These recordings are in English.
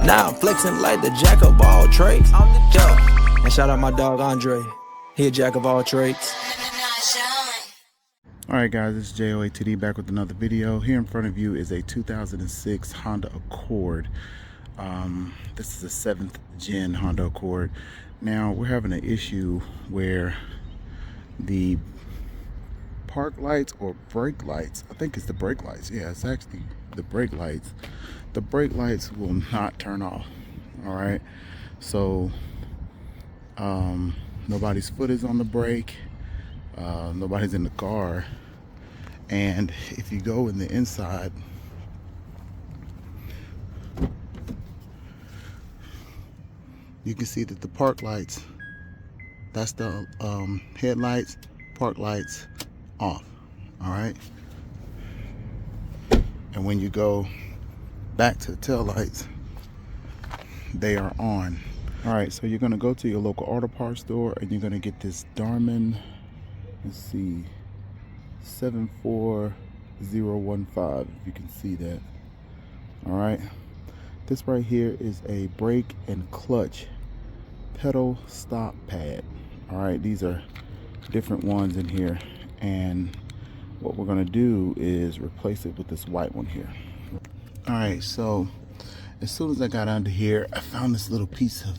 Now I'm flexing like the jack of all trades. Yeah. And shout out my dog Andre. He a jack of all trades. Alright guys, it's JOATD back with another video. Here in front of you is a 2006 Honda Accord. This is a 7th gen Honda Accord. Now we're having an issue where the park lights or brake lights, I think it's the brake lights, yeah, it's actually the brake lights. The brake lights will not turn off. Alright, so nobody's foot is on the brake. Nobody's in the car, and if you go in the inside, you can see that the park lights, that's the headlights, park lights off. All right, and when you go back to the tail lights, they are on. All right, so you're gonna go to your local auto parts store and you're gonna get this Dorman, let's see, 74015, if you can see that. All right, this right here is a brake and clutch pedal stop pad. All right, these are different ones in here, and what we're gonna do is replace it with this white one here. All right, so as soon as I got under here, I found this little piece of,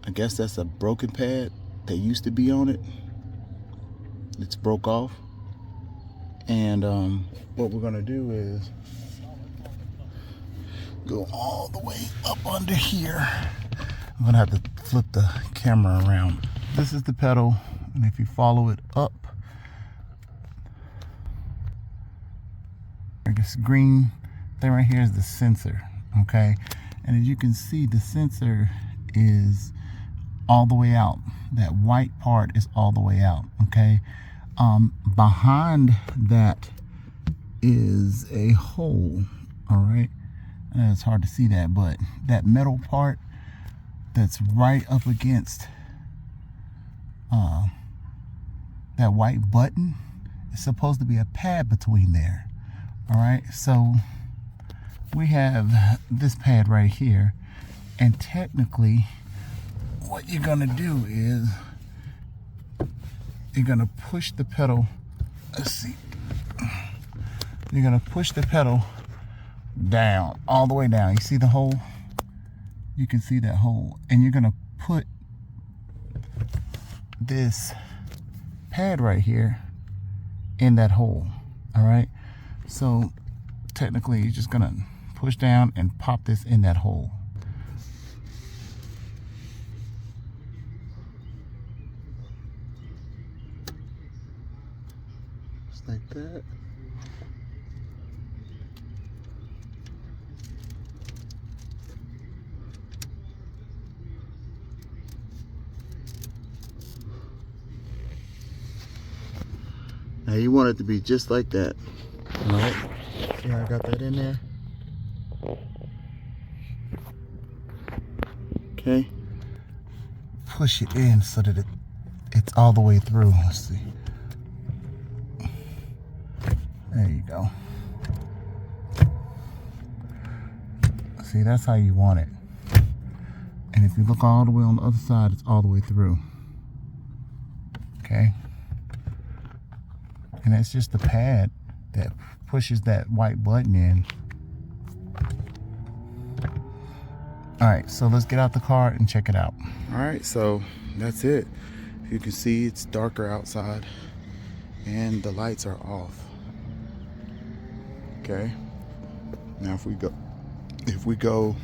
I guess that's a broken pad that used to be on it. It's broke off, and what we're gonna do is go all the way up under here. I'm gonna have to flip the camera around. This is the pedal, and if you follow it up, this green thing right here is the sensor. Okay, and as you can see, the sensor is all the way out. That white part is all the way out. Okay, behind that is a hole. All right, and it's hard to see that, but that metal part that's right up against that white button is supposed to be a pad between there. All right, so we have this pad right here, and technically what you're gonna do is you're gonna push the pedal, let's see, you're gonna push the pedal down, all the way down. You see the hole? You can see that hole, and you're gonna put this pad right here in that hole. All right, so technically you're just gonna push down and pop this in that hole. Just like that. Now you want it to be just like that. All right, see how I got that in there? Okay, push it in so that it's all the way through. Let's see. There you go. See, that's how you want it. And if you look all the way on the other side, it's all the way through. Okay. And that's just the pad that pushes that white button in. All right, so let's get out the car and check it out. All right, so that's it. You can see it's darker outside and the lights are off. Okay, now if we go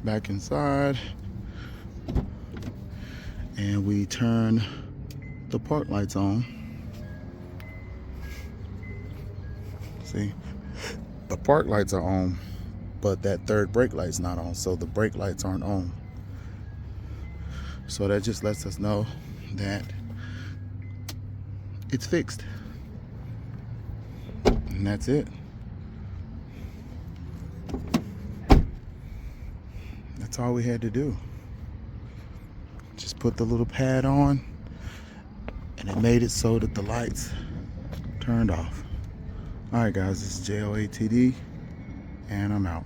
back inside and we turn the park lights on, see, the park lights are on, but that third brake light's not on, so the brake lights aren't on. So that just lets us know that it's fixed. And that's it. That's all we had to do. Just put the little pad on, and it made it so that the lights turned off. All right, guys, this is JOATD, and I'm out.